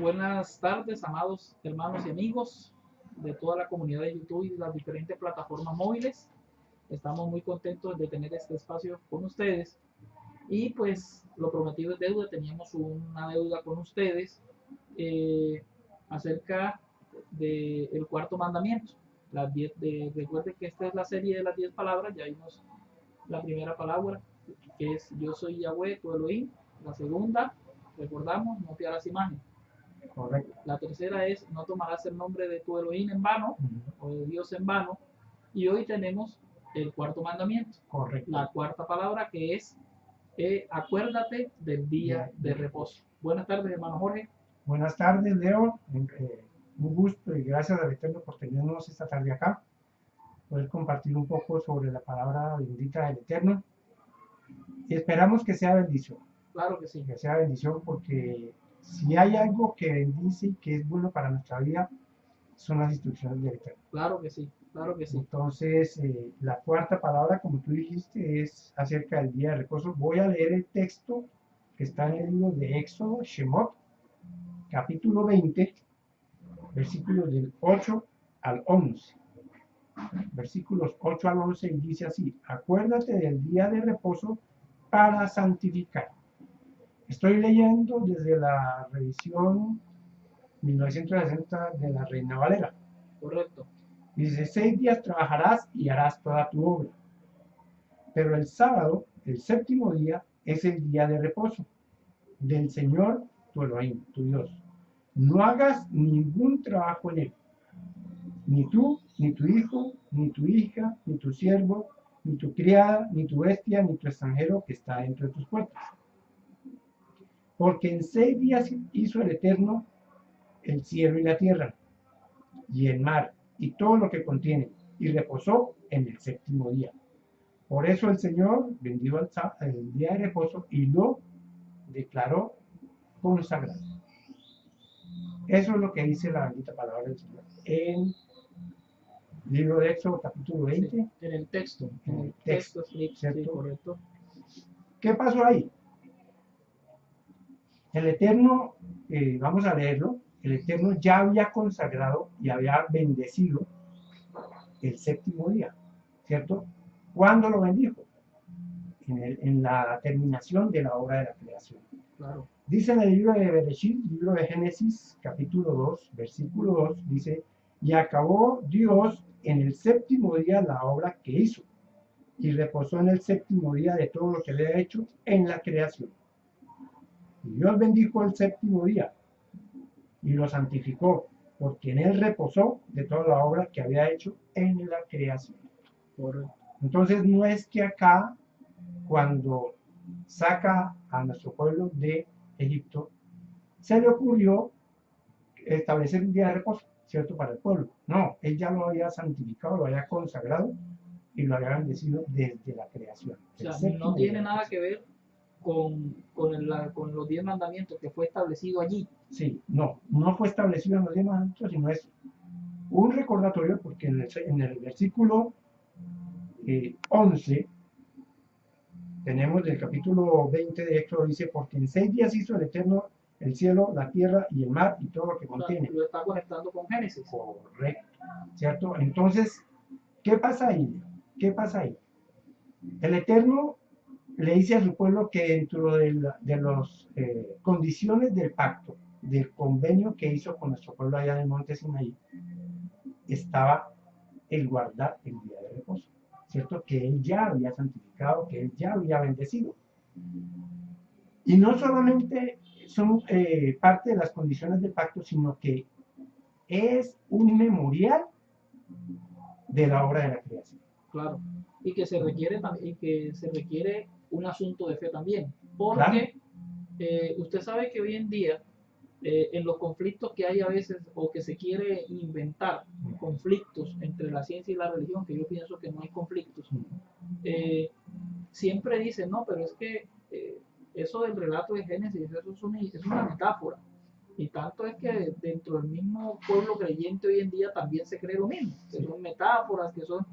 Buenas tardes, amados hermanos y amigos de toda la comunidad de YouTube y las diferentes plataformas móviles. Estamos muy contentos de tener este espacio con ustedes. Y pues lo prometido es deuda. Teníamos una deuda con ustedes acerca del cuarto mandamiento. Recuerden que esta es la serie de las 10 palabras. Ya vimos la primera palabra, que es yo soy Yahweh, tu Elohim. La segunda, recordamos, no te harás imagen. Correcto. La tercera es no tomarás el nombre de tu Elohim en vano, o de Dios en vano. Y hoy tenemos el cuarto mandamiento. Correcto. La cuarta palabra, que es acuérdate del día de reposo. Buenas tardes, hermano Jorge. Buenas tardes, Leo. Un gusto y gracias al Eterno por tenernos esta tarde acá. Poder compartir un poco sobre la palabra bendita del Eterno. Y esperamos que sea bendición. Claro que sí. Que sea bendición, porque si hay algo que bendice y que es bueno para nuestra vida, son las instrucciones del Eterno. Claro que sí, claro que sí. Entonces, la cuarta palabra, como tú dijiste, es acerca del día de reposo. Voy a leer el texto que está en el libro de Éxodo, Shemot, capítulo 20, versículos del 8 al 11. Versículos 8 al 11, y dice así: acuérdate del día de reposo para santificar. Estoy leyendo desde la revisión 1960 de la Reina Valera. Correcto. Dice: 6 días trabajarás y harás toda tu obra, pero el sábado, el séptimo día, es el día de reposo del Señor tu Elohim, tu Dios. No hagas ningún trabajo en él, ni tú, ni tu hijo, ni tu hija, ni tu siervo, ni tu criada, ni tu bestia, ni tu extranjero que está dentro de tus puertas. Porque en 6 días hizo el Eterno el cielo y la tierra, y el mar, y todo lo que contiene, y reposó en el séptimo día. Por eso el Señor bendijo el día de reposo y lo declaró consagrado. Eso es lo que dice la bendita palabra del Señor en el libro de Éxodo, capítulo 20. Sí, en el texto. En el texto, sí, correcto. ¿Qué pasó ahí? El Eterno, vamos a leerlo, el Eterno ya había consagrado y había bendecido el séptimo día, ¿cierto? ¿Cuándo lo bendijo? En la terminación de la obra de la creación. Claro. Dice en el libro de Bereshit, libro de Génesis, capítulo 2, versículo 2, dice: y acabó Dios en el séptimo día la obra que hizo, y reposó en el séptimo día de todo lo que había hecho en la creación. Y Dios bendijo el séptimo día y lo santificó, porque en él reposó de toda la obra que había hecho en la creación. Entonces, no es que acá, cuando saca a nuestro pueblo de Egipto, se le ocurrió establecer un día de reposo, ¿cierto?, para el pueblo. No, él ya lo había santificado, lo había consagrado y lo había bendecido desde la creación. O sea, no tiene nada que ver con los 10 mandamientos que fue establecido allí. Sí, no fue establecido en los 10 mandamientos, sino es un recordatorio, porque en el versículo 11 tenemos del capítulo 20 de Éxodo, dice: porque en 6 días hizo el Eterno el cielo, la tierra y el mar y todo lo que contiene. Lo está conectando con Génesis. Correcto, ¿cierto? Entonces, ¿qué pasa ahí? ¿Qué pasa ahí? El Eterno le dice a su pueblo que dentro de las condiciones del pacto, del convenio que hizo con nuestro pueblo allá en el monte Sinaí, estaba el guardar el día de reposo, ¿cierto? Que él ya había santificado, que él ya había bendecido. Y no solamente son parte de las condiciones del pacto, sino que es un memorial de la obra de la creación. Claro. Y que se requiere un asunto de fe también, porque usted sabe que hoy en día en los conflictos que hay a veces, o que se quiere inventar conflictos entre la ciencia y la religión, que yo pienso que no hay conflictos, siempre dicen: no, pero es que eso del relato de Génesis, eso es una metáfora. Y tanto es que dentro del mismo pueblo creyente hoy en día también se cree lo mismo, que son metáforas, que son...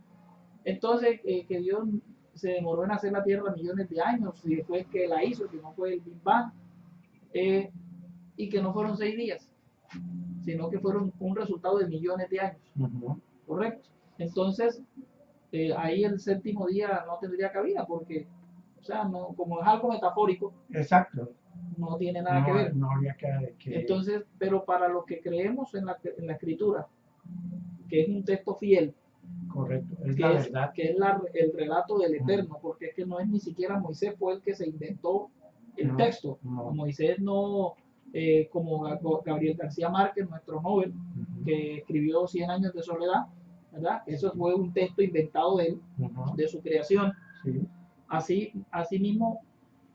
Entonces, que Dios se demoró en hacer la tierra millones de años, y después que la hizo, que no fue el Big Bang, y que no fueron 6 días. sino que fueron un resultado de millones de años, Ujú. ¿correcto? Entonces, ahí el séptimo día no tendría cabida, porque, o sea, no, como es algo metafórico, Exacto. no tiene nada que ver. No habría que Entonces, pero para los que creemos en la escritura, que es un texto fiel, correcto, es la verdad. que es el relato del Eterno, porque es que no es ni siquiera Moisés fue el que se inventó el No, texto. no. Moisés no, como Gabriel García Márquez, nuestro Nobel, Ujú. que escribió 100 años de soledad, ¿verdad? Eso fue un texto inventado de él, Ujú. de su creación. Sí, Así mismo,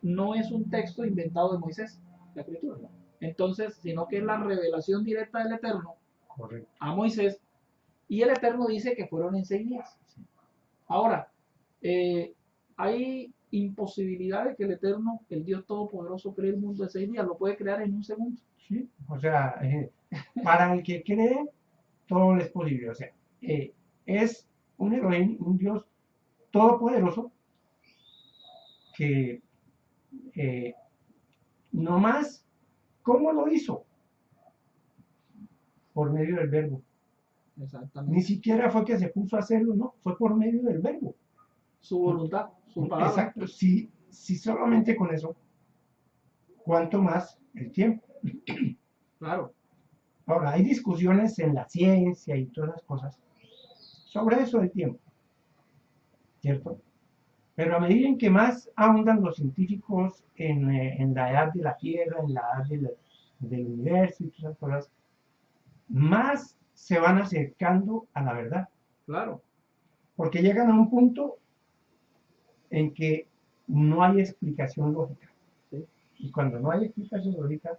no es un texto inventado de Moisés, la escritura, ¿no? Entonces, sino que es la revelación directa del Eterno correcto. a Moisés, y el Eterno dice que fueron en 6 días. Sí. Ahora, hay imposibilidad de que el Eterno, el Dios Todopoderoso, cree el mundo en 6 días, lo puede crear en un segundo. Sí, o sea, para el que cree, todo es posible. O sea, es un Elohim, un Dios todopoderoso que eh, nomás, ¿cómo lo hizo? Por medio del verbo. Ni Exactamente. siquiera fue que se puso a hacerlo, no, fue por medio del verbo. Su voluntad, su palabra. Exacto, si solamente con eso, ¿cuánto más el tiempo? Claro, Ahora, hay discusiones en la ciencia y todas las cosas sobre eso del tiempo, ¿cierto? Pero a medida en que más ahondan los científicos en la edad de la Tierra, en la edad del universo y todas esas cosas, más se van acercando a la verdad. claro. Porque llegan a un punto en que no hay explicación lógica. Sí. Y cuando no hay explicación lógica,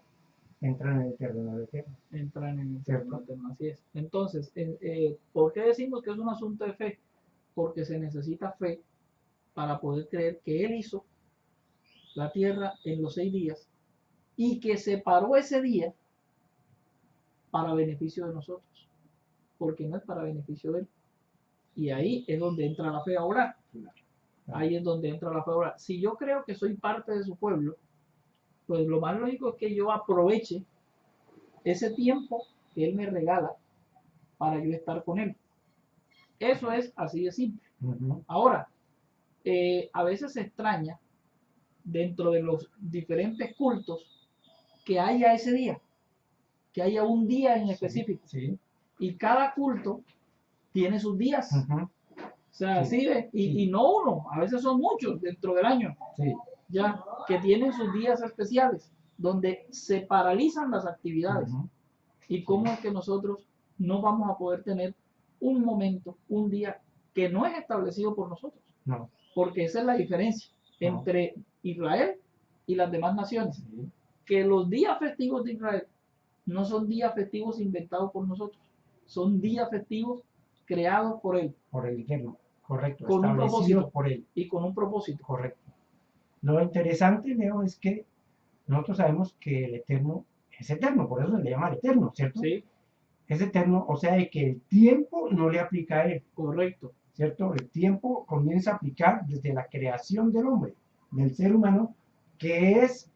entran en el terreno del eterno. Entran en el ¿Cierto? terreno, así es. Entonces, ¿por qué decimos que es un asunto de fe? Porque se necesita fe para poder creer que Él hizo la tierra en los 6 días y que separó ese día para beneficio de nosotros, porque no es para beneficio de Él. Y ahí es donde entra la fe a orar. Ahí es donde entra la fe a orar. Si yo creo que soy parte de su pueblo, pues lo más lógico es que yo aproveche ese tiempo que Él me regala para yo estar con Él. Eso es así de simple. Ujú. Ahora, a veces se extraña dentro de los diferentes cultos que haya ese día, que haya un día en específico. Sí. Y cada culto tiene sus días. Ujú. O sea, Sí. ¿sí ves? Sí. Y no uno, a veces son muchos dentro del año, Sí. ya, que tienen sus días especiales, donde se paralizan las actividades. Ujú. ¿Y cómo es que nosotros no vamos a poder tener un momento, un día que no es establecido por nosotros? No. Porque esa es la diferencia No. entre Israel y las demás naciones. Sí. Que los días festivos de Israel no son días festivos inventados por nosotros, son días festivos creados por Él, Por el eterno. Correcto. con un Establecidos propósito. por él. Y con un propósito. Correcto. Lo interesante, Leo, es que nosotros sabemos que el eterno es eterno, por eso se le llama el eterno, ¿cierto? ¿Sí? Es eterno, o sea, de que el tiempo no le aplica a él, Correcto. ¿cierto? El tiempo comienza a aplicar desde la creación del hombre, del ser humano, que es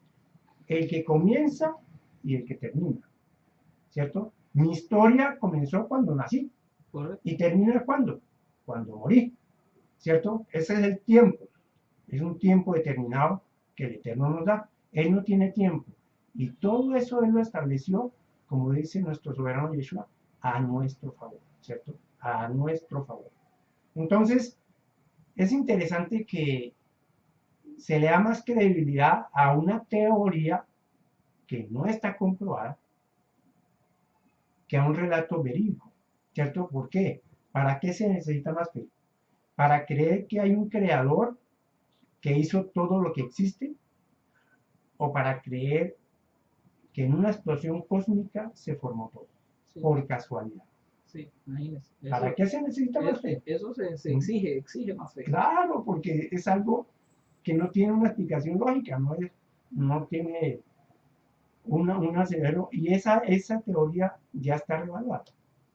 el que comienza y el que termina, ¿cierto? Mi historia comenzó cuando nací. Correcto. ¿Y termina cuándo? Cuando morí, ¿cierto? Ese es el tiempo. Es un tiempo determinado que el Eterno nos da. Él no tiene tiempo. Y todo eso Él lo estableció, como dice nuestro soberano Yeshua, a nuestro favor, ¿cierto? A nuestro favor. Entonces, es interesante que se le da más credibilidad a una teoría que no está comprobada que a un relato verídico, ¿cierto? ¿Por qué? ¿Para qué se necesita más fe? Para creer que hay un creador que hizo todo lo que existe, o para creer que en una explosión cósmica se formó todo, Sí. por casualidad. Sí, imagínese. ¿Para qué se necesita más fe? Eso se exige más fe. Claro, porque es algo que no tiene una explicación lógica, no tiene una severo, y esa teoría ya está revaluada.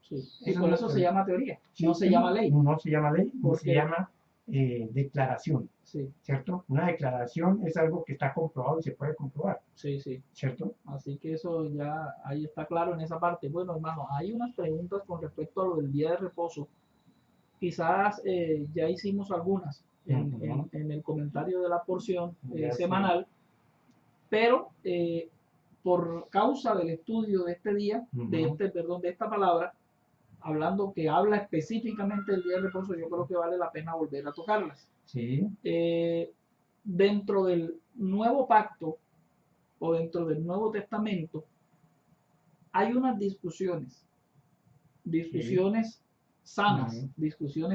Sí. Y por eso se llama teoría, Sí, no se llama ley. No se llama ley, no se Porque llama declaración, Sí, ¿cierto? Una declaración es algo que está comprobado y se puede comprobar, sí, sí. ¿cierto? Así que eso ya ahí está claro en esa parte. Bueno, hermano, hay unas preguntas con respecto a lo del día de reposo. Quizás ya hicimos algunas Ujú. en el comentario de la porción Ya sé. semanal, pero por causa del estudio de este día, Ujú. perdón, de esta palabra, hablando que habla específicamente del día de reposo, yo creo que vale la pena volver a tocarlas. Sí, Eh, Dentro del nuevo pacto o dentro del Nuevo Testamento hay unas sí, ujú, discusiones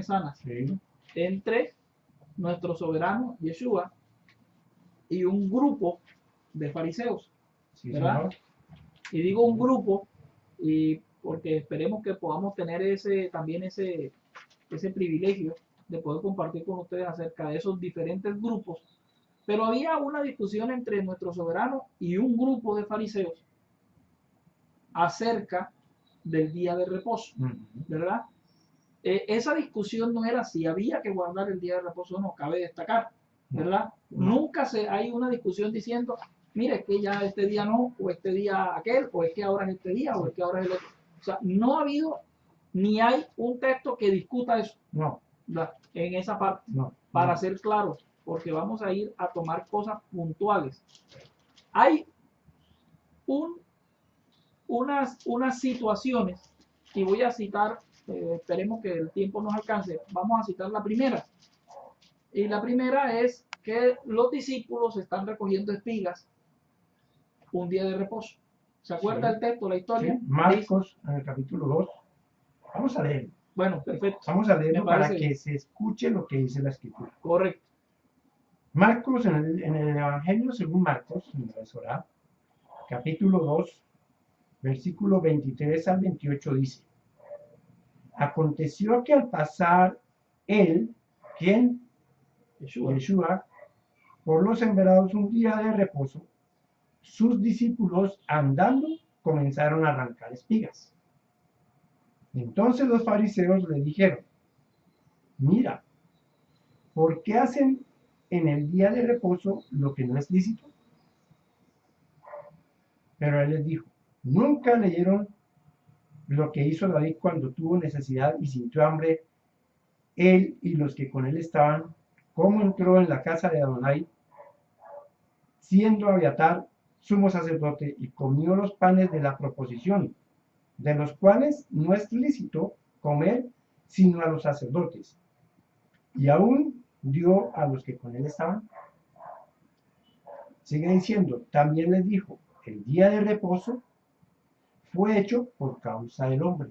sanas sí, entre nuestro soberano Yeshua y un grupo de fariseos, sí, ¿verdad? señor. Y digo un grupo y porque esperemos que podamos tener también ese privilegio de poder compartir con ustedes acerca de esos diferentes grupos. Pero había una discusión entre nuestro soberano y un grupo de fariseos acerca del día de reposo, Ujú. ¿verdad? Esa discusión no era si había que guardar el día de reposo o no, cabe destacar, No, ¿verdad? no, Nunca hay una discusión diciendo, mire, es que ya este día no, o este día aquel, o es que ahora es este día, o sí, es que ahora es el otro. O sea, no ha habido ni hay un texto que discuta eso, no, ¿verdad? En esa parte, no, para no. ser claros, porque vamos a ir a tomar cosas puntuales. Hay un, unas situaciones, y voy a citar, esperemos que el tiempo nos alcance, vamos a citar la primera. Y la primera es que los discípulos están recogiendo espigas un día de reposo. ¿Se acuerda Sí, el texto, la historia? sí. Dice, Marcos, en el capítulo 2. Vamos a leerlo. bueno, perfecto, Vamos a me leerlo para parece que se escuche lo que dice la escritura. correcto. Marcos, en el Evangelio según Marcos, en la Sorá, capítulo 2, versículo 23 al 28 dice: Aconteció que al pasar él, quien, Yeshua, Yeshua, por los sembrados un día de reposo, sus discípulos andando comenzaron a arrancar espigas. Entonces los fariseos le dijeron: Mira, ¿por qué hacen en el día de reposo lo que no es lícito? Pero él les dijo: ¿Nunca leyeron lo que hizo David cuando tuvo necesidad y sintió hambre, él y los que con él estaban? ¿Cómo entró en la casa de Adonai, siendo Abiatar sumo sacerdote, y comió los panes de la proposición, de los cuales no es lícito comer sino a los sacerdotes, y aún dio a los que con él estaban? Sigue diciendo: también les dijo: el día de reposo fue hecho por causa del hombre,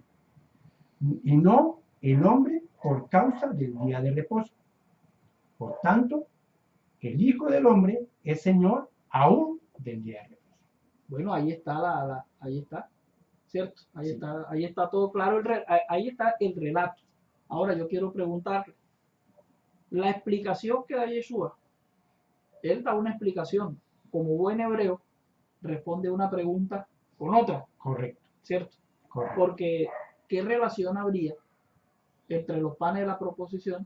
y no el hombre por causa del día de reposo. Por tanto, el Hijo del Hombre es Señor aún del día de reposo. bueno, ahí está ahí está, ¿cierto? Sí. Ahí está todo claro, ahí está el relato. Ahora yo quiero preguntarle, la explicación que da Yeshua, él da una explicación, como buen hebreo, responde una pregunta con otra, Correcto, ¿cierto? correcto. Porque, ¿qué relación habría entre los panes de la proposición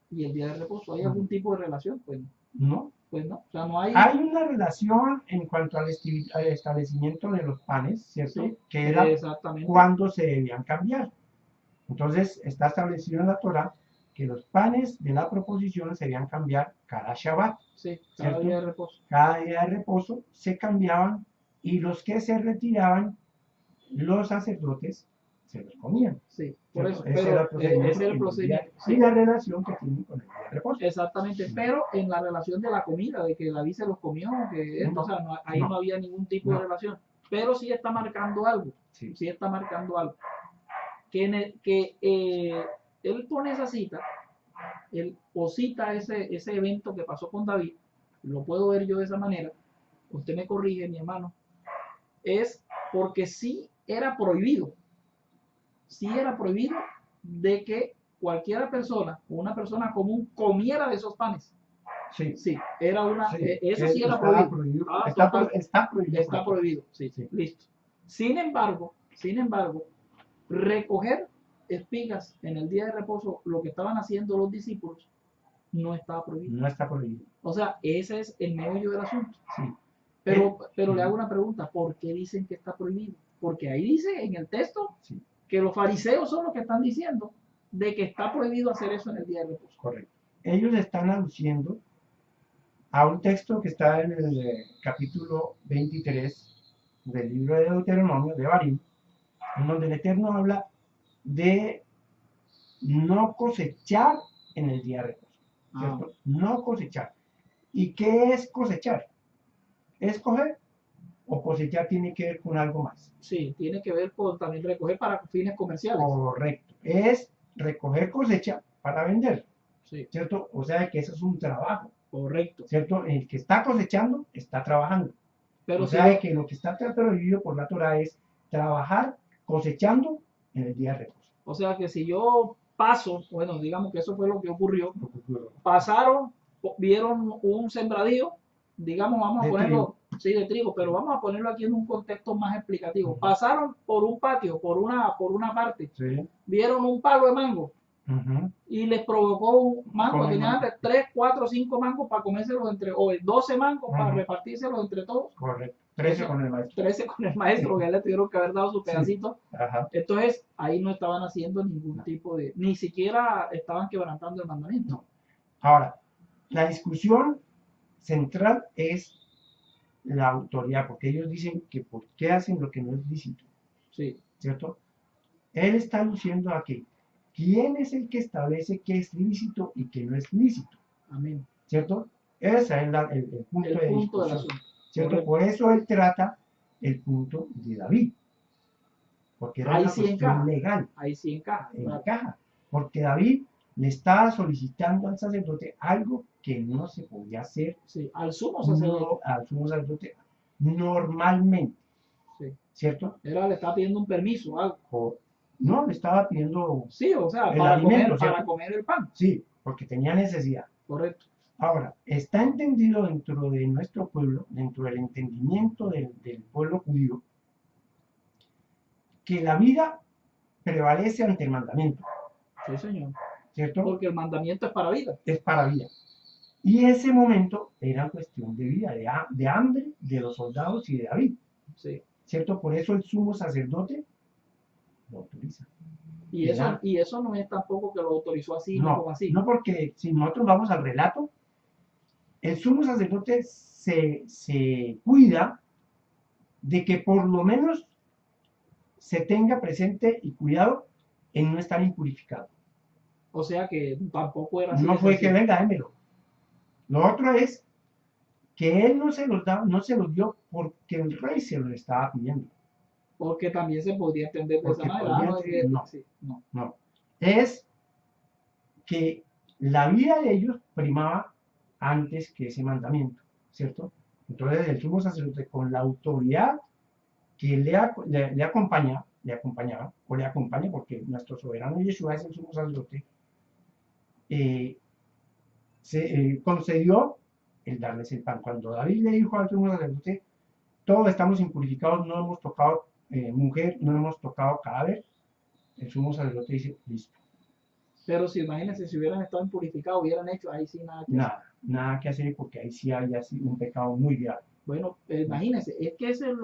y el día de reposo? ¿Hay algún tipo de relación? No. Pues no. O sea, no hay. Hay una relación en cuanto al establecimiento de los panes, ¿cierto? Sí, Que era exactamente. cuando se debían cambiar. Entonces, está establecido en la Torah que los panes de la proposición se debían cambiar cada Shabbat, Sí, cada ¿cierto? día de reposo. Cada día de reposo se cambiaban, y los que se retiraban, los sacerdotes se los comían, Sí, por ¿cierto? eso. Ese era Pero el procedimiento ese es el en el día, procedimiento. y Sí, la relación que tienen con el día de reposo. exactamente. Pero en la relación de la comida, de que David se los comió, que esto, o No, sea, ahí no no, había ningún tipo de no. relación. Pero sí está marcando algo. Sí, Sí está marcando algo. Él pone esa cita, él o cita ese evento que pasó con David, lo puedo ver yo de esa manera, usted me corrige, mi hermano, es porque sí era prohibido de que cualquiera persona, una persona común, comiera de esos panes. sí, Sí, era sí. eso sí era Estaba prohibido. prohibido, Ah, está, total, está prohibido por está la Torah. prohibido, sí, Sí, listo. Sin embargo, recoger espigas en el día de reposo, lo que estaban haciendo los discípulos, no estaba prohibido. no está prohibido. O sea, ese es el meollo del asunto. Sí. Pero le hago una pregunta, ¿por qué dicen que está prohibido? Porque ahí dice en el texto Sí, que los fariseos son los que están diciendo de que está prohibido hacer eso en el día de reposo. correcto. Ellos están aluciendo a un texto que está en el capítulo 23 del libro de Deuteronomio, de Barim, en donde el Eterno habla de no cosechar en el día de reposo, ¿cierto? No cosechar. ¿Y qué es cosechar? ¿Es coger? ¿O cosechar tiene que ver con algo más? Sí, tiene que ver con también recoger para fines comerciales. Correcto. Es recoger cosecha para vender, Sí, ¿cierto? O sea que eso es un trabajo, correcto. ¿cierto? El que está cosechando está trabajando. Pero O si sea yo, que lo que está prohibido por la Torah es trabajar cosechando en el día de reposo. o sea que si yo paso, bueno, digamos que eso fue lo que ocurrió, Lo que ocurre. pasaron, vieron un sembradío, digamos, vamos a De ponerlo, sí, de trigo, pero vamos a ponerlo aquí en un contexto más explicativo. Pasaron por un patio, por una parte, Sí. vieron un palo de mango Ujú. y les provocó un mango, Comen tenían mango. 3, 4, 5 mangos para comérselos entre, o 12 mangos para Ujú. repartírselos entre todos. Correcto. 13 Eso, con el maestro. 13 con el maestro, que ya le tuvieron que haber dado su Sí. pedacito. Ajá. Entonces, ahí no estaban haciendo ningún No. tipo de, ni siquiera estaban quebrantando el mandamiento. No. Ahora, la discusión central es la autoridad, porque ellos dicen que por qué hacen lo que no es lícito, Sí, ¿cierto? Él está luciendo a que quién es el que establece qué es lícito y qué no es lícito, amén. ¿cierto? Ese es el punto El de punto del discusión, asunto. ¿cierto? Correcto. Por eso él trata el punto de David, porque era Ahí una sí cuestión encaja. legal, Ahí sí encaja. Claro. encaja, porque David le estaba solicitando al sacerdote algo que no se podía hacer Sí, al sumo sacerdote. al sumo sacerdote normalmente, Sí. ¿cierto? Le estaba pidiendo un permiso, algo. O, no, le estaba pidiendo Sí, o sea, el para alimento, comer, ¿cierto? para comer el pan. Sí, porque tenía necesidad. Correcto. Ahora, está entendido dentro de nuestro pueblo, dentro del entendimiento del pueblo judío, que la vida prevalece ante el mandamiento, Sí, señor. ¿cierto? Porque el mandamiento es para vida. Es para vida. Y ese momento era cuestión de vida, de hambre de los soldados y de David, Sí. ¿cierto? Por eso el sumo sacerdote lo autoriza. Y eso no es tampoco que lo autorizó así, ni No, como así. no, porque si nosotros vamos al relato, el sumo sacerdote se cuida de que por lo menos se tenga presente y cuidado en no estar impurificado. O sea que tampoco era así. No de fue que sencillo. venga, démelo. Lo otro es que él no se los dio porque el rey se los estaba pidiendo. Porque también se podría entender de Porque esa manera. podría No, es que, no. sí, no. No. Es que la vida de ellos primaba antes que ese mandamiento, ¿cierto? Entonces el sumo sacerdote con la autoridad que le acompañaba, o le acompaña, porque nuestro soberano Yeshua es el sumo sacerdote, se concedió el darles el pan. Cuando David le dijo al sumo sacerdote, todos estamos impurificados, no hemos tocado mujer, no hemos tocado cadáver, el sumo sacerdote dice, listo. Pero si imagínense, si hubieran estado impurificados, hubieran hecho ahí sí nada que hacer. Nada que hacer porque ahí sí había un pecado muy grave. Bueno, imagínense, es que eso es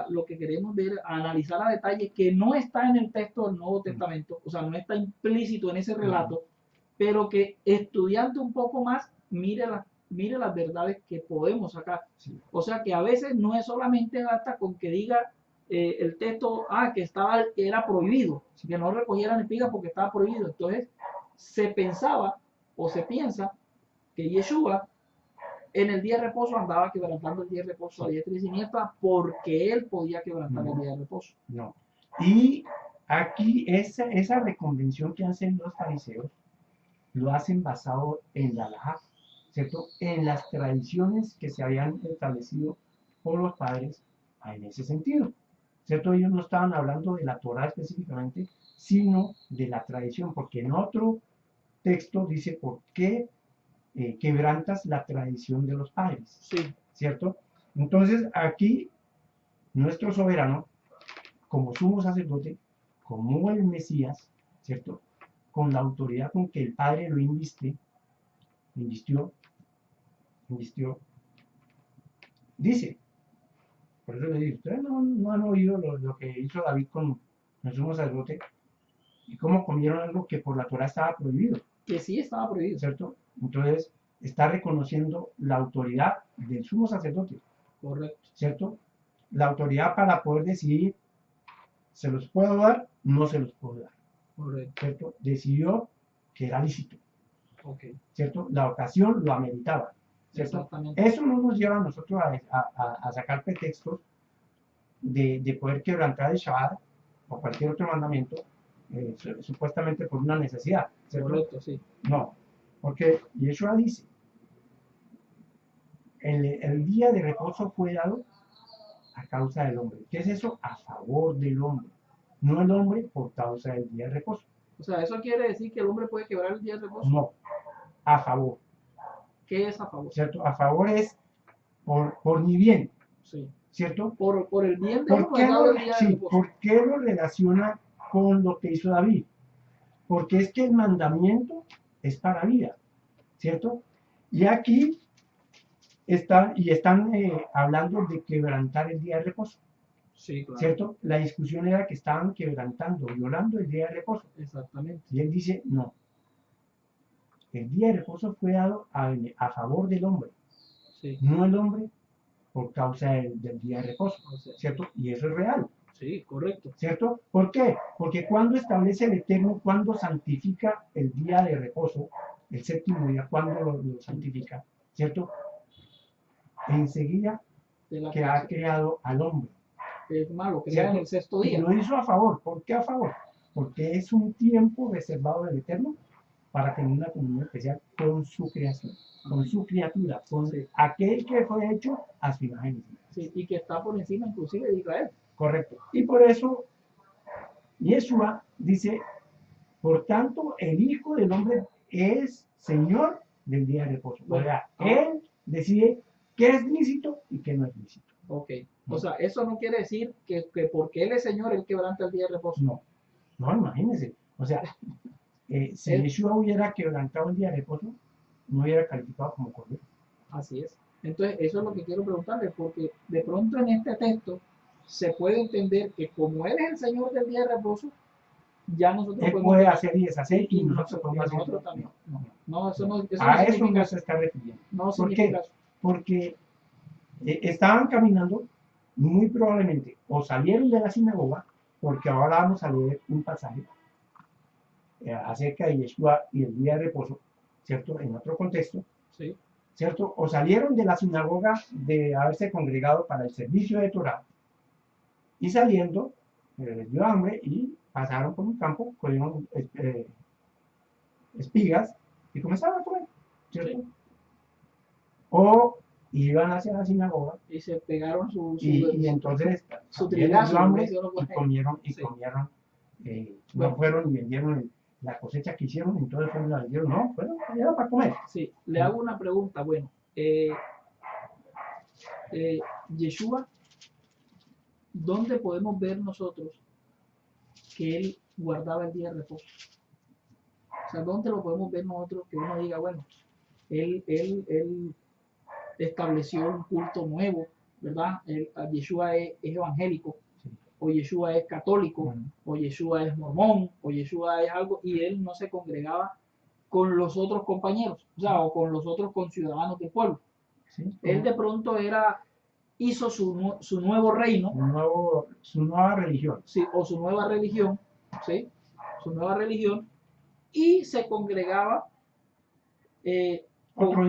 lo que queremos ver, analizar a detalle, que no está en el texto del Nuevo Testamento, o sea, no está implícito en ese relato, pero que estudiando un poco más, mire las verdades que podemos sacar. Sí. O sea, que a veces no es solamente basta con que diga el texto, que era prohibido, que no recogieran espigas porque estaba prohibido. Entonces, se pensaba o se piensa que Yeshua en el día de reposo andaba quebrantando el día de reposo a diestra y siniestra porque él podía quebrantar el día de reposo. No. Y aquí esa reconvención que hacen los fariseos lo hacen basado en la halajá, ¿cierto? En las tradiciones que se habían establecido por los padres en ese sentido, ¿cierto? Ellos no estaban hablando de la Torah específicamente, sino de la tradición, porque en otro texto dice por qué quebrantas la tradición de los padres, Sí. ¿cierto? Entonces aquí nuestro soberano, como sumo sacerdote, como el Mesías, ¿cierto? Con la autoridad con que el Padre lo inviste, invistió, dice, por eso le digo, ustedes no han oído lo que hizo David con el sumo sacerdote y cómo comieron algo que por la Torah estaba prohibido, Que sí estaba prohibido. ¿cierto? Entonces, está reconociendo la autoridad del sumo sacerdote, Correcto. ¿cierto? La autoridad para poder decidir, ¿se los puedo dar? No se los puedo dar, Correcto. ¿cierto? Decidió que era lícito, Ok. ¿cierto? La ocasión lo ameritaba, ¿cierto? Exactamente. Eso no nos lleva a nosotros a sacar pretextos de poder quebrantar el Shabbat o cualquier otro mandamiento, supuestamente por una necesidad, ¿cierto? Correcto, sí. No, porque Yeshua dice, el día de reposo fue dado a causa del hombre. ¿Qué es eso? A favor del hombre, no el hombre por causa del día de reposo. O sea, ¿eso quiere decir que el hombre puede quebrar el día de reposo? No, a favor, ¿Qué es a favor? ¿cierto? A favor es por mi bien, Sí. ¿cierto? Por el bien de ¿Por uno qué es dado lo, el día de sí, reposo. ¿por qué lo relaciona con lo que hizo David? Porque es que el mandamiento es para vida, ¿cierto? Y aquí están hablando de quebrantar el día de reposo, Sí, claro. ¿cierto? La discusión era que estaban quebrantando, violando el día de reposo. Exactamente. Y él dice, no, el día de reposo fue dado a favor del hombre, Sí. no el hombre por causa del día de reposo, O sea, ¿cierto? Y eso es real, sí, correcto. ¿cierto? ¿Por qué? Porque cuando establece el Eterno, cuando santifica el día de reposo, el séptimo día, cuando lo santifica, ¿cierto? Enseguida De la que ha creado al hombre. es malo, crea en el sexto Y día. lo hizo a favor. ¿Por qué a favor? Porque es un tiempo reservado del Eterno para tener una comunión especial con su creación, con su criatura, con Sí. aquel que fue hecho a su imagen. Sí, y que está por encima inclusive de Israel. Correcto. Y por eso Yeshua dice, por tanto, el Hijo del Hombre es Señor del día de reposo. O sea, Él decide qué es lícito y qué no es lícito. Ok. O sea, eso no quiere decir que porque Él es Señor, Él quebranta el día de reposo. No, no, imagínense. O sea, si Él- Yeshua hubiera quebrantado el día de reposo, no hubiera calificado como cordero. Así es. Entonces, eso es lo que quiero preguntarle, porque de pronto en este texto se puede entender que como Él es el Señor del día de reposo, ya nosotros Él podemos puede hacer y deshacer y y nosotros podemos hacer. nosotros también. No, eso no, eso A no eso significa no se está refiriendo. no ¿Por significa qué? eso. Porque estaban caminando, muy probablemente, o salieron de la sinagoga, porque ahora vamos a leer un pasaje acerca de Yeshua y el día de reposo, ¿cierto? En otro contexto, Sí, ¿cierto? O salieron de la sinagoga de haberse congregado para el servicio de Torah, y saliendo, les dio hambre y pasaron por un campo, cogieron espigas y comenzaron a comer, ¿cierto? Sí. O iban hacia la sinagoga y se pegaron y entonces su también les dio trigazo, hambre como y decían los y Sí. comieron, Bueno. no fueron y vendieron la cosecha que hicieron, entonces fueron y la vendieron, no, fueron era para comer. Sí, le hago una pregunta. Bueno, Yeshua, ¿dónde podemos ver nosotros que él guardaba el día de reposo? O sea, ¿dónde lo podemos ver nosotros que uno diga, bueno, él estableció un culto nuevo, ¿verdad? Yeshua es evangélico, Sí. o Yeshua es católico, Ujú. o Yeshua es mormón, o Yeshua es algo, y él no se congregaba con los otros compañeros, o sea, o con los otros conciudadanos del pueblo. Sí, Él de pronto hizo su nuevo reino, su nueva religión. ¿sí? O su nueva religión, ¿sí? Su nueva religión, y se congregaba Otro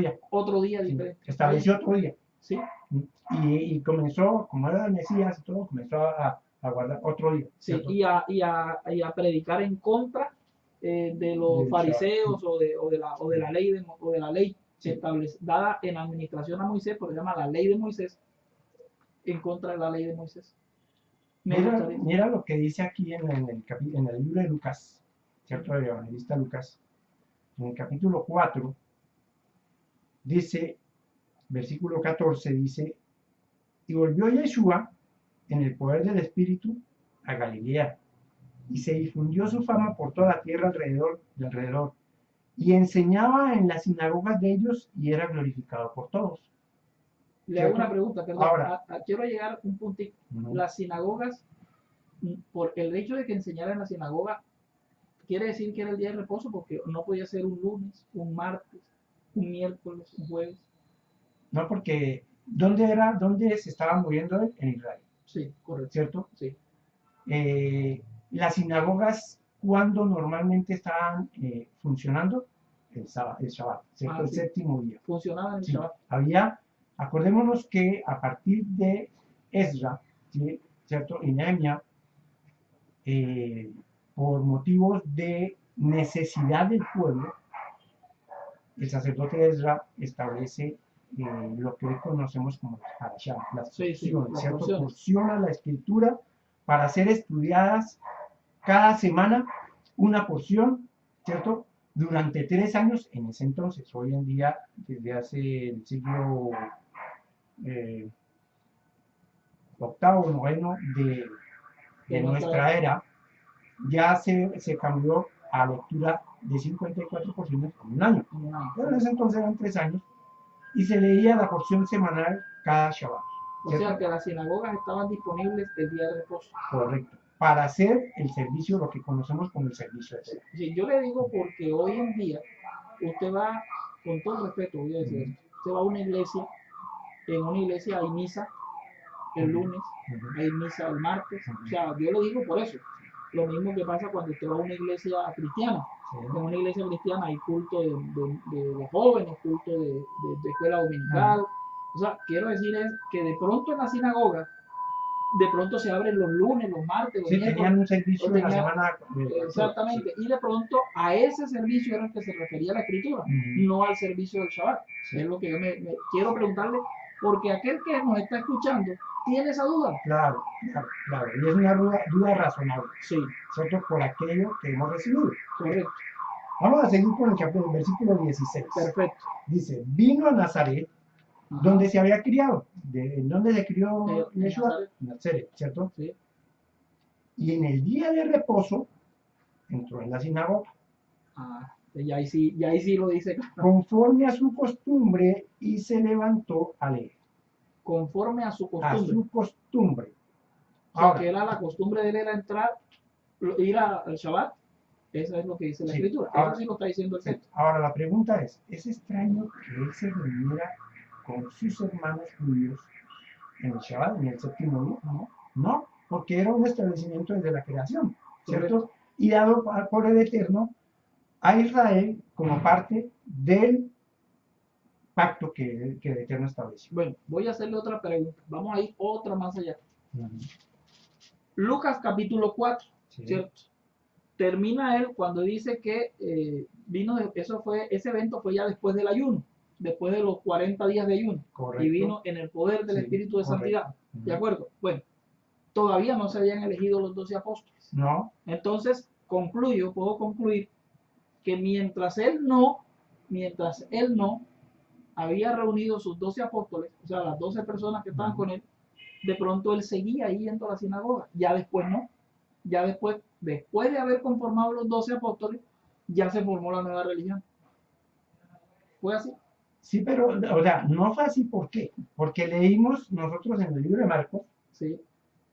día, sí, diferente. estableció otro día. ¿Sí? Y comenzó, como era el Mesías y todo, comenzó a guardar otro día. Sí, ¿cierto? y a predicar en contra de los Del fariseos Shabbat. o de la ley Sí. dada en administración a Moisés, porque se llama la ley de Moisés, en contra de la ley de Moisés. Mira lo que dice aquí en el libro de Lucas, ¿cierto? El evangelista Lucas, en el capítulo 4, dice, versículo 14, dice, y volvió Yeshua en el poder del Espíritu a Galilea, y se difundió su fama por toda la tierra alrededor, y enseñaba en las sinagogas de ellos y era glorificado por todos. Le hago ¿Cierto? una pregunta, perdón. Ahora. Quiero llegar a un puntito. Las sinagogas, por el hecho de que enseñara en la sinagoga, quiere decir que era el día de reposo, porque no podía ser un lunes, un martes, un miércoles, un jueves. No, porque ¿dónde se estaba moviendo él? En Israel. Sí, correcto. ¿Cierto? Sí. Las sinagogas, ¿cuándo normalmente estaban funcionando? El Shabbat, ¿cierto? El Sí. séptimo día. Funcionaba en el Sí. Shabbat. Acordémonos que a partir de Ezra, ¿sí? ¿Cierto? Y Nehemia, por motivos de necesidad del pueblo, el sacerdote Ezra establece lo que hoy conocemos como las parashá, las porciones, ¿cierto? Porciona la escritura para ser estudiadas cada semana, una porción, ¿cierto? Durante 3 años en ese entonces. Hoy en día, desde hace el siglo octavo, noveno de nuestra era, ya se cambió a lectura de 54 porciones en un año. Pero en ese entonces eran 3 años y se leía la porción semanal cada Shabbat. O sea que las sinagogas estaban disponibles el día de reposo. Correcto. Para hacer el servicio, lo que conocemos como el servicio de fe. Sí, yo le digo porque hoy en día usted va, con todo el respeto voy a decir esto, usted va a una iglesia, en una iglesia hay misa el lunes, hay misa el martes, o sea, yo lo digo por eso. Lo mismo que pasa cuando usted va a una iglesia cristiana. En una iglesia cristiana hay culto de jóvenes, culto de escuela dominical. O sea, quiero decir es que de pronto en la sinagoga, de pronto se abren los lunes, los martes, los miércoles. Tenían un servicio en la semana. Exactamente, y de pronto a ese servicio era el que se refería la escritura, no al servicio del Shabbat. Es lo que yo me quiero preguntarle, porque aquel que nos está escuchando tiene esa duda. Claro. Y es una duda razonable. Sí. ¿Cierto? Por aquello que hemos recibido. Correcto. Vamos a seguir con el versículo 16. Perfecto. Dice, vino a Nazaret, donde se había criado. ¿En dónde se crió Yeshua? En Nazaret, ¿cierto? Sí. Y en el día de reposo entró en la sinagoga. Ya ahí sí lo dice. Conforme a su costumbre, y se levantó a leer. Conforme a su costumbre. A su costumbre. O sea, que era la costumbre de él era entrar, ir al Shabbat. Eso es lo que dice la escritura. Ahora, eso sí lo está diciendo el texto. Ahora la pregunta es extraño que él se reuniera con sus hermanos judíos en el Shabbat, en el séptimo día? No, porque era un establecimiento desde la creación, ¿cierto? Correcto. Y dado por el Eterno a Israel como parte del pacto que el Eterno estableció. Bueno, voy a hacerle otra pregunta. Vamos a ir otra más allá. Lucas capítulo 4, ¿cierto? Termina él cuando dice que ese evento fue ya después del ayuno, después de los 40 días de ayuno. Correcto. Y vino en el poder del Espíritu de Santidad. ¿De acuerdo? Bueno, todavía no se habían elegido los 12 apóstoles. No. Entonces, puedo concluir que mientras él no había reunido sus 12 apóstoles, o sea, las 12 personas que estaban con él, de pronto él seguía yendo a la sinagoga. Ya después no. Ya después de haber conformado los 12 apóstoles, ya se formó la nueva religión. ¿Fue así? Sí, pero, o sea, no fue así. ¿Por qué? Porque leímos nosotros en el libro de Marcos, sí,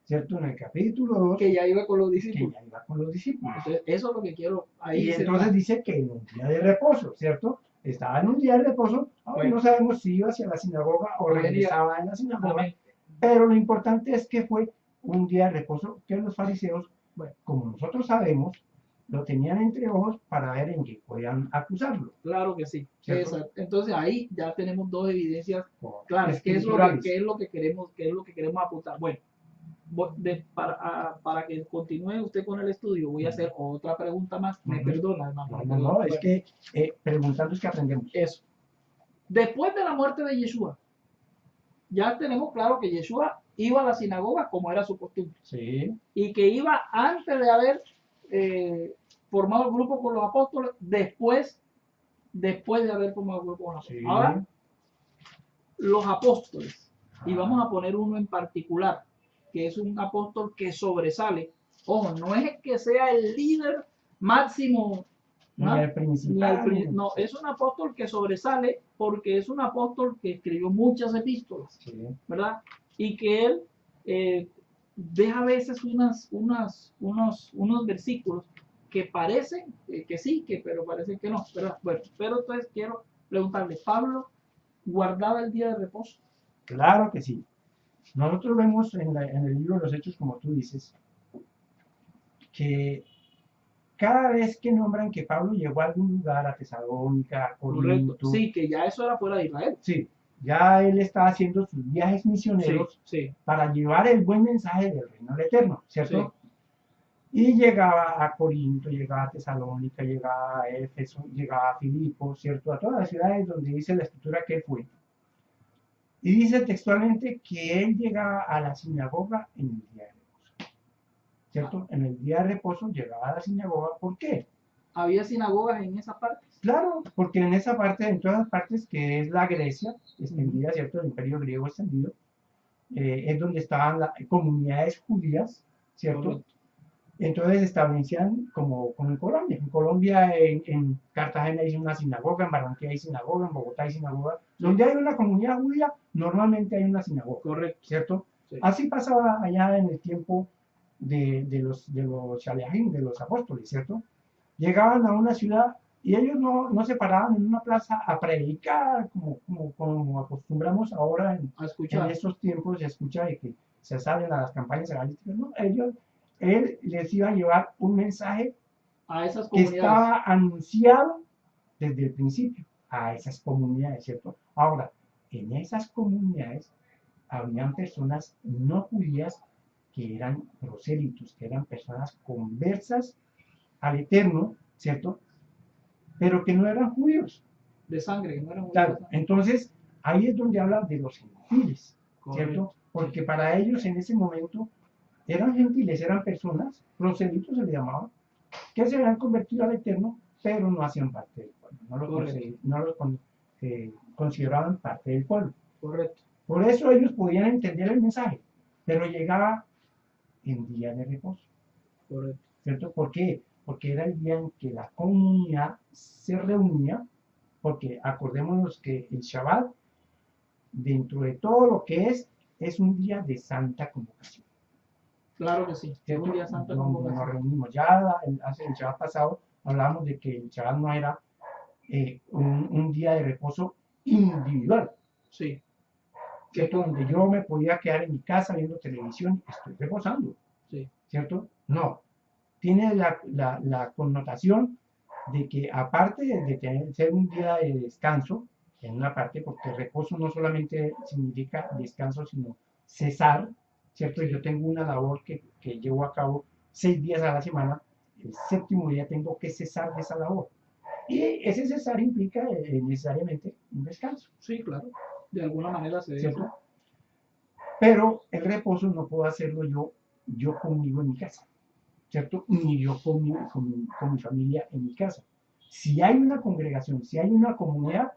¿cierto? En el capítulo 2. Que ya iba con los discípulos. Entonces, eso es lo que quiero ahí. Y entonces dice que en un día de reposo, ¿cierto? Estaba en un día de reposo. Ahora no sabemos si iba hacia la sinagoga o regresaba en la sinagoga. Pero lo importante es que fue un día de reposo que los fariseos, como nosotros sabemos, lo tenían entre ojos para ver en qué podían acusarlo. Claro que sí. Entonces ahí ya tenemos dos evidencias claras. ¿Qué es lo que queremos apuntar? Bueno, para que continúe usted con el estudio, voy a hacer otra pregunta más. Me perdona, hermano. No, es que preguntando es que aprendemos. Eso. Después de la muerte de Yeshua, ya tenemos claro que Yeshua iba a la sinagoga como era su costumbre. Sí. Y que iba antes de haber formado el grupo con los apóstoles, después de haber formado el grupo con los apóstoles. Ahora, los apóstoles, y vamos a poner uno en particular, que es un apóstol que sobresale. Ojo, no es que sea el líder máximo ni ¿Ah? al principal. No, es un apóstol que sobresale porque es un apóstol que escribió muchas epístolas, Sí, ¿verdad? Y que él eh, deja a veces unos versículos que parecen que sí, pero parecen que no, ¿verdad? Bueno, pero entonces quiero preguntarle, ¿Pablo guardaba el día de reposo? claro que sí. Nosotros vemos en el libro de los Hechos, como tú dices, que cada vez que nombran que Pablo llegó a algún lugar, a Tesalónica, a Correcto. Corinto, Sí, que ya eso era fuera de Israel. sí, ya él estaba haciendo sus viajes misioneros Sí, para llevar el buen mensaje del reino del Eterno, ¿cierto? Y llegaba a Corinto, llegaba a Tesalónica, llegaba a Éfeso, llegaba a Filipo, ¿cierto? A todas las ciudades donde dice la escritura que él fue. Y dice textualmente que él llegaba a la sinagoga en el día de reposo, ¿cierto? En el día de reposo llegaba a la sinagoga. ¿Por qué? había sinagogas en esas partes. Claro, porque en esa parte, en todas las partes que es la Grecia extendida, ¿cierto? El imperio griego extendido, es donde estaban las comunidades judías, ¿cierto? Correcto. Entonces establecían como en Colombia. En Colombia, en Cartagena hay una sinagoga, en Barranquilla hay sinagoga, en Bogotá hay sinagoga. Donde hay una comunidad judía, normalmente hay una sinagoga. Correcto. ¿Cierto? Sí. Así pasaba allá en el tiempo de los shaliachim, de los apóstoles, ¿cierto? Llegaban a una ciudad y ellos no se paraban en una plaza a predicar como acostumbramos ahora en estos tiempos de escucha de que se salen a las campañas evangelísticas. No, él les iba a llevar un mensaje a esas que comunidades. estaba anunciado desde el principio a esas comunidades, ¿cierto? Ahora, en esas comunidades habían personas no judías que eran prosélitos, que eran personas conversas al Eterno, ¿cierto? Pero que no eran judíos. De sangre, que no eran judíos. Claro, entonces ahí es donde habla de los gentiles, ¿cierto? Porque para ellos en ese momento eran gentiles, eran personas, proselitos se le llamaba, que se habían convertido al Eterno, pero no hacían parte del pueblo, no los consideraban parte del pueblo. Correcto. Por eso ellos podían entender el mensaje, pero llegaba en día de reposo. Correcto. ¿Cierto? ¿Por qué? Porque era el día en que la comunidad se reunía, porque acordémonos que el Shabbat, dentro de todo lo que es un día de santa convocación. Claro que sí, ¿Cierto? un día de santa donde convocación. nos reunimos. Ya hace el Shabbat pasado hablábamos de que el Shabbat no era un día de reposo individual. Sí. ¿Cierto? Donde yo me podía quedar en mi casa viendo televisión y estoy reposando. Sí. ¿Cierto? No. Tiene la connotación de que aparte de ser un día de descanso, en una parte, porque reposo no solamente significa descanso, sino cesar, ¿cierto? Yo tengo una labor que llevo a cabo 6 días a la semana, el séptimo día tengo que cesar de esa labor. Y ese cesar implica necesariamente un descanso. Sí, claro. De alguna manera se debe. ¿Cierto? Pero el reposo no puedo hacerlo yo conmigo en mi casa, ¿cierto? Ni yo con mi familia en mi casa. Si hay una congregación, si hay una comunidad,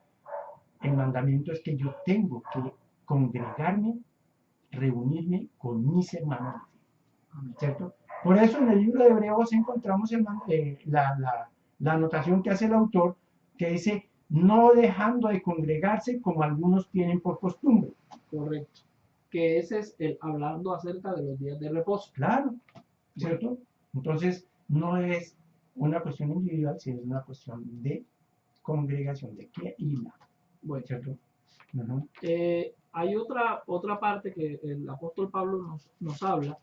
el mandamiento es que yo tengo que congregarme, reunirme con mis hermanos, ¿cierto? Por eso en el libro de Hebreos encontramos la anotación que hace el autor, que dice, no dejando de congregarse como algunos tienen por costumbre. Correcto. Que ese es el hablando acerca de los días de reposo. Claro, ¿cierto? Entonces, no es una cuestión individual, sino es una cuestión de congregación, de qué y la. Bueno, ¿cierto? Hay otra parte que el apóstol Pablo nos habla,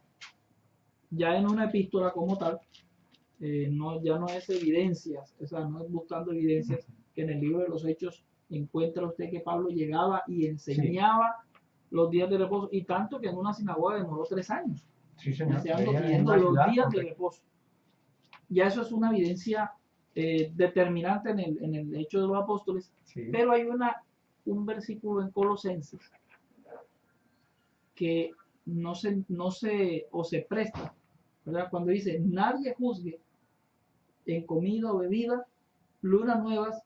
ya en una epístola como tal, ya no es evidencias, o sea, no es buscando evidencias, que en el libro de los Hechos encuentra usted que Pablo llegaba y enseñaba los días de reposo, y tanto que en una sinagoga demoró 3 años, pidiendo los días de reposo. Ya eso es una evidencia determinante en el hecho de los apóstoles, pero hay un versículo en Colosenses que no se presta, ¿verdad? Cuando dice, nadie juzgue en comida o bebida, lunas nuevas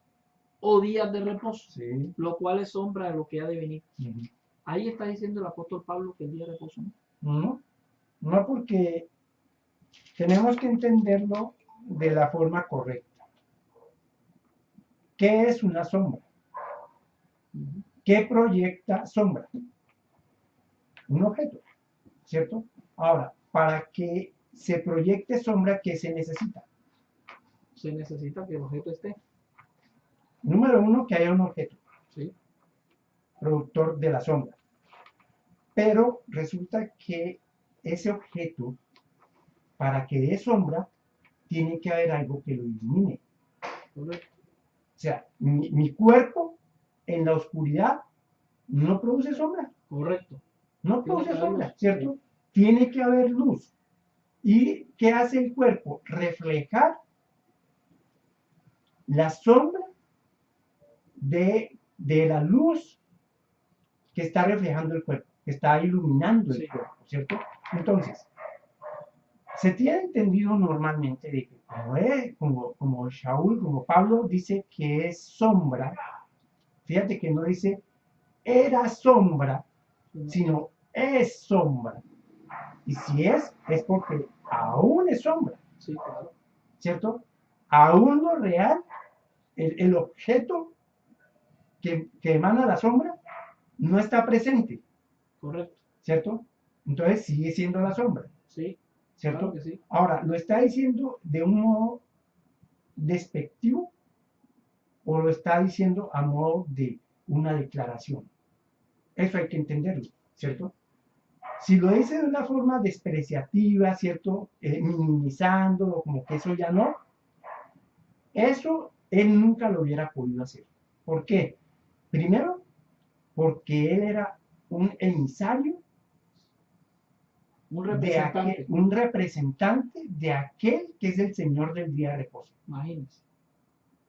o días de reposo, lo cual es sombra de lo que ha de venir. Ahí está diciendo el apóstol Pablo que el día de reposo no, porque tenemos que entenderlo de la forma correcta. ¿qué es una sombra? Ujú. ¿Qué proyecta sombra? Un objeto, ¿cierto? Ahora, para que se proyecte sombra, ¿qué se necesita? Se necesita que el objeto esté. Número uno, que haya un objeto ¿Sí? productor de la sombra. Pero resulta que ese objeto, para que dé sombra, tiene que haber algo que lo ilumine. Correcto. O sea, mi cuerpo en la oscuridad no produce sombra, Correcto. no Tiene que produce haber sombra, luz. ¿cierto? Sí. Tiene que haber luz. ¿Y qué hace el cuerpo? Reflejar la sombra de la luz que está reflejando el cuerpo, que está iluminando el Sí. cuerpo, ¿cierto? Entonces, se tiene entendido normalmente de que como Shaul, como Pablo dice que es sombra, fíjate que no dice era sombra, Sí, no. sino es sombra. Y si es porque aún es sombra, Sí, claro. ¿cierto? Aún lo real, el objeto que emana la sombra, no está presente, Correcto. ¿cierto? Entonces sigue siendo la sombra, Sí, ¿cierto? claro que sí. Ahora, ¿lo está diciendo de un modo despectivo o lo está diciendo a modo de una declaración? Eso hay que entenderlo, ¿cierto? Si lo dice de una forma despreciativa, ¿cierto? Minimizándolo, como que eso ya no, eso él nunca lo hubiera podido hacer. ¿Por qué? Primero, porque él era un emisario Un representante. un representante de aquel que es el Señor del día de reposo. Imagínense.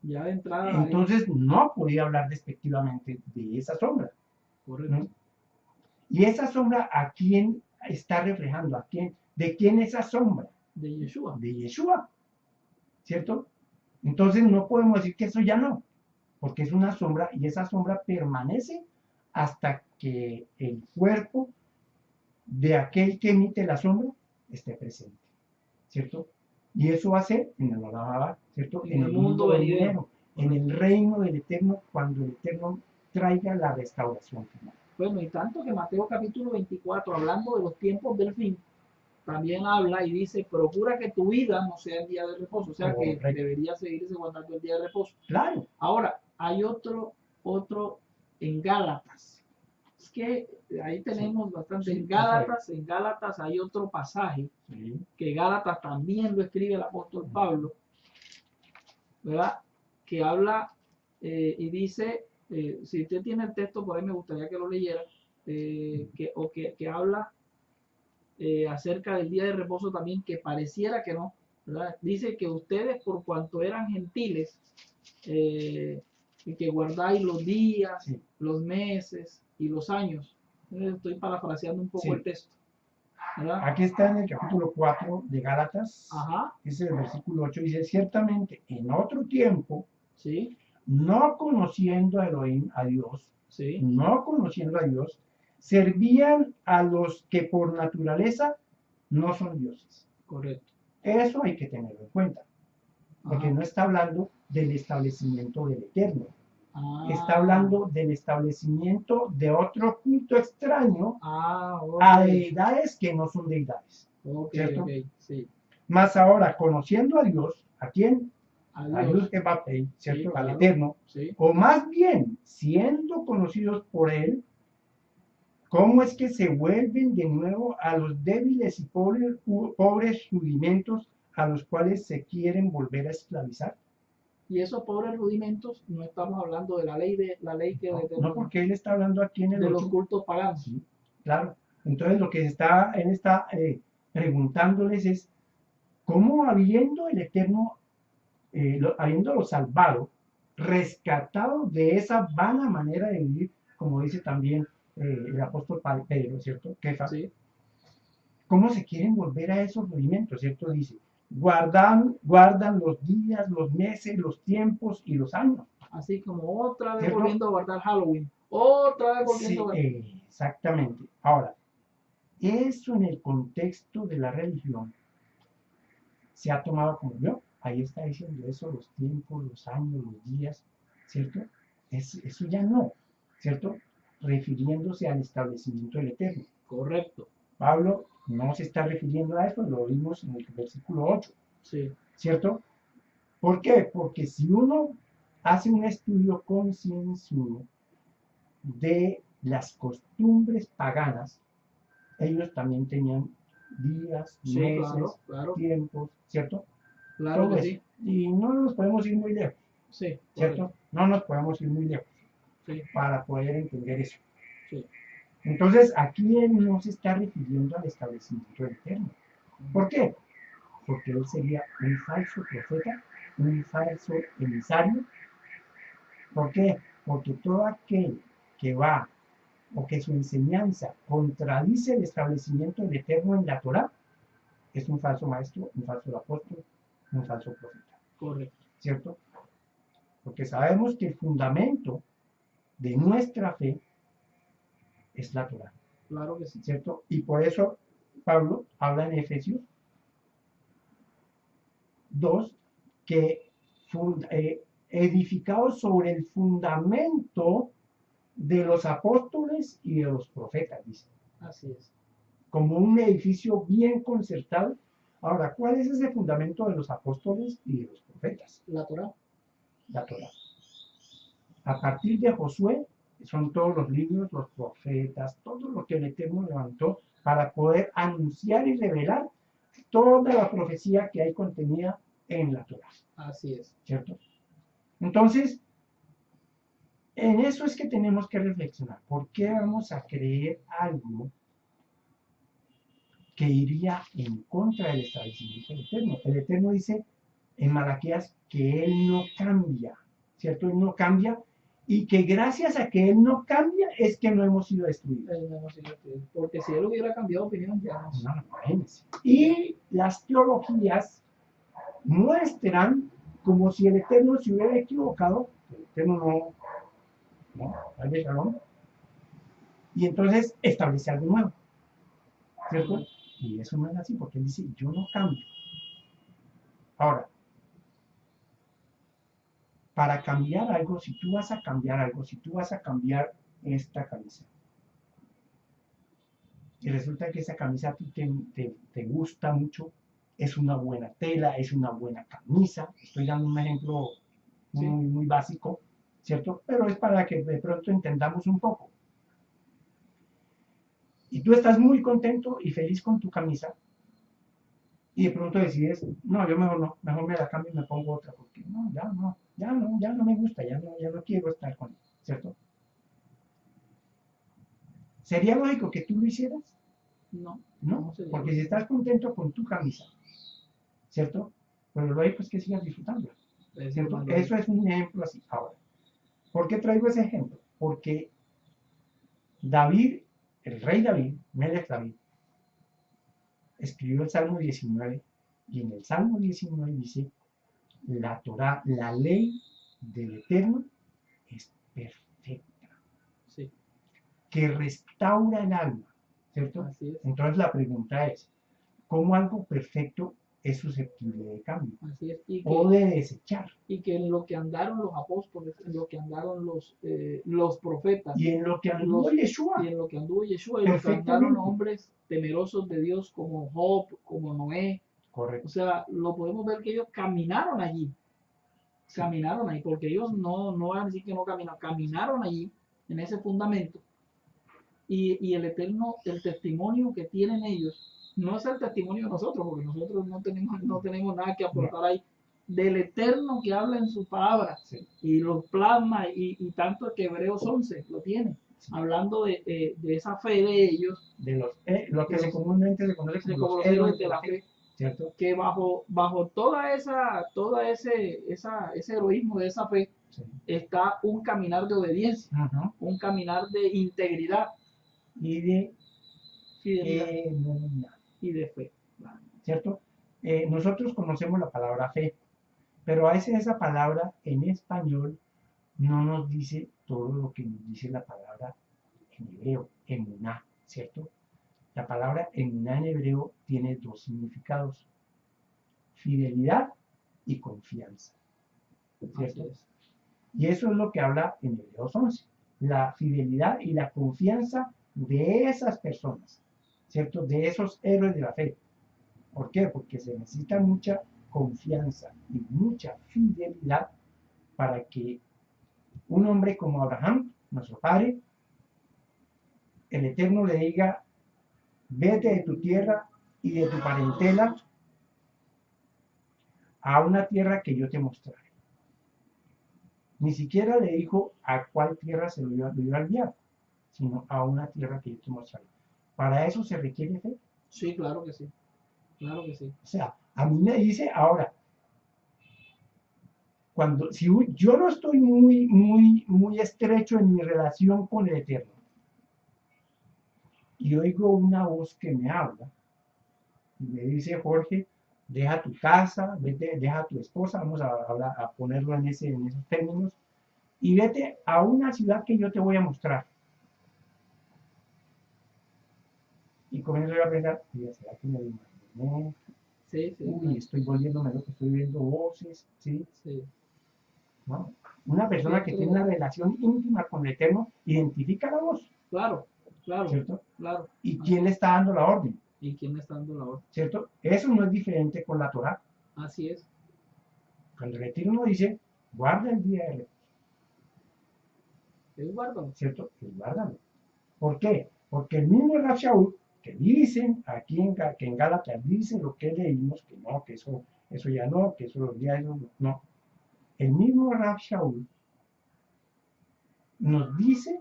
Ya de entrada ahí. Entonces no podía hablar despectivamente de esa sombra, Correcto. ¿no? Y esa sombra, ¿a quién está reflejando? ¿A quién? ¿De quién esa sombra? De Yeshua. De Yeshua, ¿cierto? Entonces no podemos decir que eso ya no, porque es una sombra y esa sombra permanece hasta que el cuerpo de aquel que emite la sombra esté presente, ¿cierto? Y eso va a ser en el Alababa, ¿cierto? En el mundo venidero. En el reino del Eterno, cuando el Eterno traiga la restauración final. Bueno, y tanto que Mateo capítulo 24, hablando de los tiempos del fin, también habla y dice, procura que tu vida no sea el día de reposo, o sea que Correcto. debería seguirse guardando el día de reposo. Claro. Ahora, hay otro en Gálatas. Es que ahí tenemos bastante. Sí, En Gálatas hay otro pasaje, sí. que Gálatas también lo escribe el apóstol Pablo, ¿verdad? Que habla y dice, si usted tiene el texto por ahí me gustaría que lo leyera, que habla acerca del día de reposo también, que pareciera que no, ¿verdad? Dice que ustedes por cuanto eran gentiles, y que guardáis los días, Sí. los meses y los años. Estoy parafraseando un poco Sí. el texto, ¿verdad? Aquí está en el capítulo 4 de Gálatas, Ajá, dice el versículo 8, dice, ciertamente en otro tiempo, sí, no conociendo a Elohim, a Dios, sí, no conociendo a Dios, servían a los que por naturaleza no son dioses. correcto. Eso hay que tenerlo en cuenta, porque Ajá. no está hablando del establecimiento del Eterno, está Ah, hablando del establecimiento de otro culto extraño ok, a deidades que no son deidades, ok, ¿cierto? ok, sí. Más ahora, conociendo a Dios, ¿a quién? A Adiós. Dios que va a pedir, ¿cierto? Sí, Al claro. Eterno. Sí, O más bien, siendo conocidos por Él, ¿cómo es que se vuelven de nuevo a los débiles y pobres rudimentos a los cuales se quieren volver a esclavizar? y esos pobres rudimentos no estamos hablando de la ley que No, porque Él está hablando aquí en el de los 8. cultos paganos. Sí, claro. Entonces lo que Él está preguntándoles es, ¿cómo habiendo el Eterno, habiéndolo salvado, rescatado de esa vana manera de vivir, como dice también el apóstol Pedro, ¿cierto? Sí, ¿Cómo se quieren volver a esos movimientos, ¿cierto? Dice, guardan los días, los meses, los tiempos y los años. así como otra vez ¿Cierto? volviendo a guardar Halloween. Otra vez volviendo a Sí, guardar. exactamente. Ahora, eso en el contexto de la religión se ha tomado como yo. Ahí está diciendo eso, los tiempos, los años, los días. ¿cierto? Eso ya no, ¿cierto? Refiriéndose al establecimiento del Eterno. Correcto. Pablo no se está refiriendo a eso, lo vimos en el versículo 8, Sí. ¿cierto? ¿Por qué? Porque si uno hace un estudio concienzudo de las costumbres paganas, ellos también tenían días, Sí, meses, claro. tiempos, ¿cierto? Claro Todo que eso. sí. Y no nos podemos ir muy lejos, Sí, ¿cierto? correcto. No nos podemos ir muy lejos Sí, para poder entender eso. sí. Entonces, aquí él no se está refiriendo al establecimiento del Eterno. ¿Por qué? Porque él sería un falso profeta, un falso emisario. ¿Por qué? Porque todo aquel que va o que su enseñanza contradice el establecimiento del Eterno en la Torá, es un falso maestro, un falso apóstol, un falso profeta. Correcto. ¿Cierto? Porque sabemos que el fundamento de nuestra fe es la Torá. Claro que sí. ¿Cierto? Y por eso Pablo habla en Efesios 2 que edificados sobre el fundamento de los apóstoles y de los profetas, dice. Así es. Como un edificio bien concertado. Ahora, ¿cuál es ese fundamento de los apóstoles y de los profetas? La Torá. La Torá. A partir de Josué, son todos los libros, los profetas, todo lo que el Eterno levantó para poder anunciar y revelar toda la profecía que hay contenida en la Torá. Así es. ¿Cierto? Entonces, en eso es que tenemos que reflexionar. ¿Por qué vamos a creer algo que iría en contra del establecimiento del Eterno? El Eterno dice en Malaquías que Él no cambia, ¿cierto? Él no cambia y que gracias a que Él no cambia es que no hemos sido destruidos. Porque si Él hubiera cambiado de opinión, ya no. No, imagínense. Y las teologías muestran como si el Eterno se hubiera equivocado, el Eterno no, y entonces establece algo nuevo, ¿cierto? Y eso no es así, porque él dice, yo no cambio. Ahora, para cambiar algo, si tú vas a cambiar algo, si tú vas a cambiar esta camisa, y resulta que esa camisa a ti te gusta mucho, es una buena tela, es una buena camisa, estoy dando un ejemplo muy básico, ¿cierto? Pero es para que de pronto entendamos un poco. Y tú estás muy contento y feliz con tu camisa, y de pronto decides, no, yo mejor no, mejor me la cambio y me pongo otra, porque no, ya no me gusta, ya no quiero estar con él, ¿cierto? ¿Sería lógico que tú lo hicieras? No. No, porque si estás contento con tu camisa, ¿cierto? Pues lo lógico es que sigas disfrutándola, ¿cierto? Eso es un ejemplo así. Ahora, ¿por qué traigo ese ejemplo? Porque David, el rey David, Melech David, escribió el Salmo 19 y en el Salmo 19 dice, la Torá, la ley del Eterno es perfecta, sí, que restaura el alma, ¿cierto? Así es. Entonces la pregunta es, ¿cómo algo perfecto es susceptible de cambio? Así es. O de desechar. Y que en lo que andaron los apóstoles, en lo que andaron los profetas, y en lo que anduvo Yeshua, y en lo que anduvo Yeshua, y lo que andaron hombres temerosos de Dios como Job, como Noé. Correcto. O sea, lo podemos ver que ellos caminaron allí. Sí. Caminaron ahí, porque ellos no van a decir que no caminaron allí, en ese fundamento. Y el Eterno, el testimonio que tienen ellos, no es el testimonio de nosotros, porque nosotros no tenemos nada que aportar ahí, del Eterno que habla en su palabra, sí, y lo plasma, y tanto que Hebreos 11 lo tiene, sí, hablando de esa fe de ellos, de lo que comúnmente se conoce como los héroes de la fe, ¿cierto? Que bajo toda ese heroísmo de esa fe, sí, está un caminar de obediencia, un caminar de integridad y de fidelidad y de fe, ¿cierto? Nosotros conocemos la palabra fe, pero a veces esa palabra en español no nos dice todo lo que nos dice la palabra en hebreo, emuná, ¿cierto? La palabra emuná en hebreo tiene dos significados, fidelidad y confianza, ¿cierto? Y eso es lo que habla en Hebreos 11, la fidelidad y la confianza de esas personas, ¿cierto? De esos héroes de la fe. ¿Por qué? Porque se necesita mucha confianza y mucha fidelidad para que un hombre como Abraham, nuestro padre, el Eterno le diga, vete de tu tierra y de tu parentela a una tierra que yo te mostraré. Ni siquiera le dijo a cuál tierra se lo iba a enviar, sino a una tierra que yo te mostraré. Para eso se requiere fe. Sí, claro que sí. Claro que sí. O sea, a mí me dice ahora, si yo no estoy muy estrecho en mi relación con el Eterno, y oigo una voz que me habla, y me dice, Jorge, deja tu casa, deja a tu esposa, vamos a ponerlo en esos términos, y vete a una ciudad que yo te voy a mostrar. Y comienzo a pensar, ¿será que me imaginé? Sí, sí. Uy, estoy volviéndome loco, estoy viendo voces, ¿sí? Sí. ¿No? Una persona que tiene una relación íntima con el Eterno identifica la voz. Claro, claro, ¿cierto? claro. ¿Y quién le está dando la orden? ¿Y quién le está dando la orden? ¿Cierto? Eso no es diferente con la Torá. Así es. Cuando el Eterno dice, guarda el día de reposo. Es guárdalo. ¿Cierto? Es guárdalo. ¿Por qué? Porque el mismo Rab Shaul, que dicen aquí que en Gálatas dicen lo que leímos, que no, que eso ya no, que eso los días no. El mismo Rab Shaul nos dice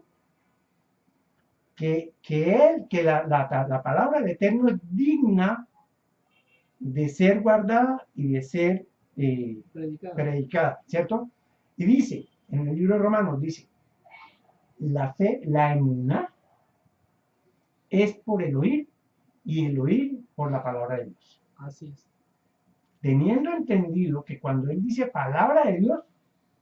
que la palabra del Eterno es digna de ser guardada y de ser predicada, ¿cierto? Y dice, en el libro de Romanos, dice, la fe, la emuná, es por el oír, y el oír por la palabra de Dios. Así es. Teniendo entendido que cuando él dice palabra de Dios,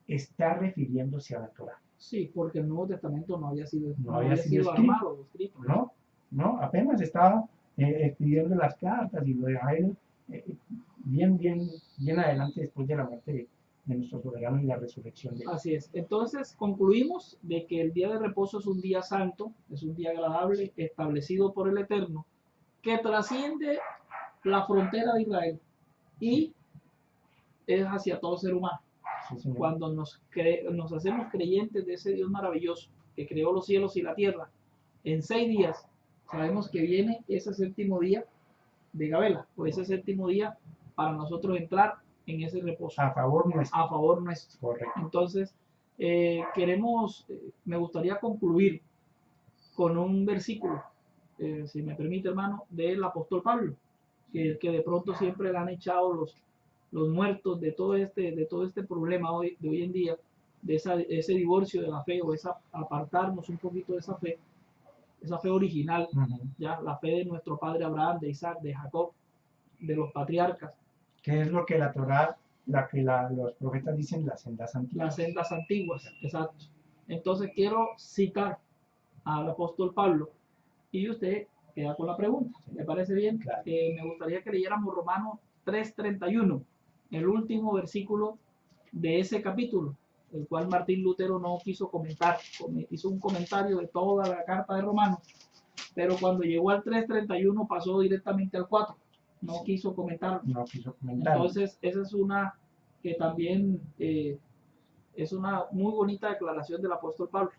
está refiriéndose a la Torah. Sí, porque el Nuevo Testamento no había sido escrito. armado, escrito. No, apenas estaba escribiendo las cartas y lo de él bien adelante después de la muerte de nuestro soberano y la resurrección de él. Así es. Entonces concluimos de que el día de reposo es un día santo, es un día agradable, establecido por el Eterno, que trasciende la frontera de Israel y es hacia todo ser humano. Sí, cuando nos hacemos creyentes de ese Dios maravilloso que creó los cielos y la tierra en 6 días, sabemos que viene ese séptimo día de Gabela, o ese séptimo día para nosotros entrar en ese reposo. A favor nuestro. A favor nuestro. Correcto. Entonces, me gustaría concluir con un versículo, si me permite, hermano, del apóstol Pablo, que de pronto siempre le han echado los muertos de todo este problema de hoy en día, de ese divorcio de la fe, o apartarnos un poquito de esa fe original, ya la fe de nuestro padre Abraham, de Isaac, de Jacob, de los patriarcas. ¿Qué es lo que la Torá, los profetas dicen? Las sendas antiguas. Las sendas antiguas, exacto. Entonces quiero citar al apóstol Pablo y usted queda con la pregunta. ¿Me parece bien? Claro. Me gustaría que leyéramos Romanos 3:31, el último versículo de ese capítulo, el cual Martín Lutero no quiso comentar, hizo un comentario de toda la carta de Romanos, pero cuando llegó al 3:31 pasó directamente al 4, no quiso comentar. Entonces esa es una que también es una muy bonita declaración del apóstol Pablo.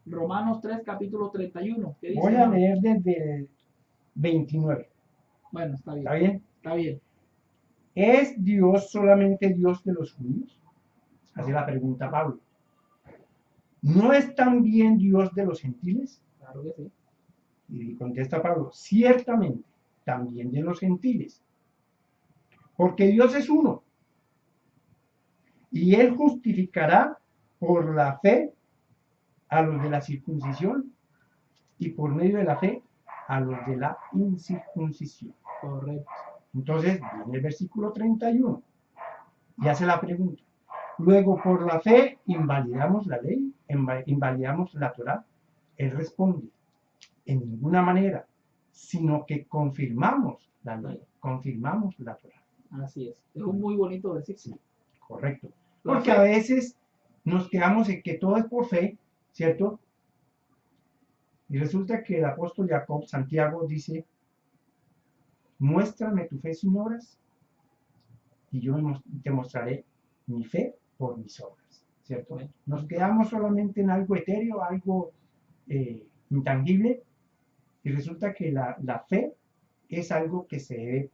Romanos 3, capítulo 31. ¿Qué dice? Voy a leer desde el 29. Bueno, está bien. ¿Está bien? Está bien. ¿Es Dios solamente Dios de los judíos? Hace la pregunta Pablo. ¿No es también Dios de los gentiles? Claro que sí. Y contesta Pablo, ciertamente, también de los gentiles. Porque Dios es uno. Y Él justificará por la fe a los de la circuncisión y por medio de la fe a los de la incircuncisión. Correcto. Entonces, viene el versículo 31 y hace la pregunta. Luego, por la fe, ¿invalidamos la ley? ¿Invalidamos la Torá? Él responde, en ninguna manera, sino que confirmamos la ley, confirmamos la Torá. Así es. Es un muy bonito versículo. Sí, correcto. Porque a veces nos quedamos en que todo es por fe, ¿cierto? Y resulta que el apóstol Santiago dice, muéstrame tu fe sin obras y yo te mostraré mi fe por mis obras, ¿cierto? Nos quedamos solamente en algo etéreo, algo intangible, y resulta que la fe es algo que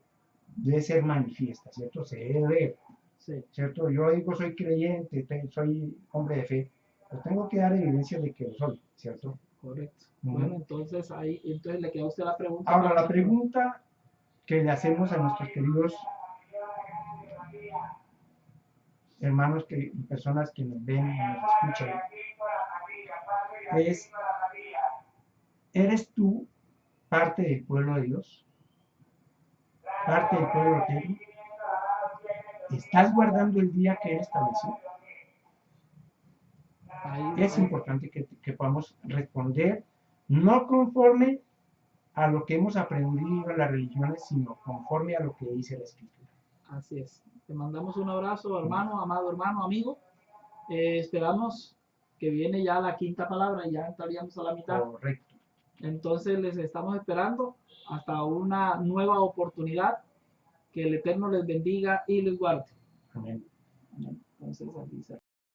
debe ser manifiesta, ¿cierto? Se debe ver, Sí, ¿cierto? Yo digo, soy creyente, soy hombre de fe, pero tengo que dar evidencia de que lo soy, ¿cierto? correcto. Ujú. Bueno, entonces entonces le queda a usted la pregunta. Ahora, para la pregunta que le hacemos a nuestros queridos hermanos y personas que nos ven y nos escuchan es, ¿eres tú parte del pueblo de Dios? ¿Parte del pueblo eterno? ¿Estás guardando el día que Él estableció? Es importante que podamos responder no conforme a lo que hemos aprendido en las religiones, sino conforme a lo que dice la Escritura. Así es. Te mandamos un abrazo, hermano, amado hermano, amigo. Esperamos que viene ya la quinta palabra y ya entraríamos a la mitad. Correcto. Entonces les estamos esperando hasta una nueva oportunidad. Que el Eterno les bendiga y les guarde. Amén. Entonces, aquí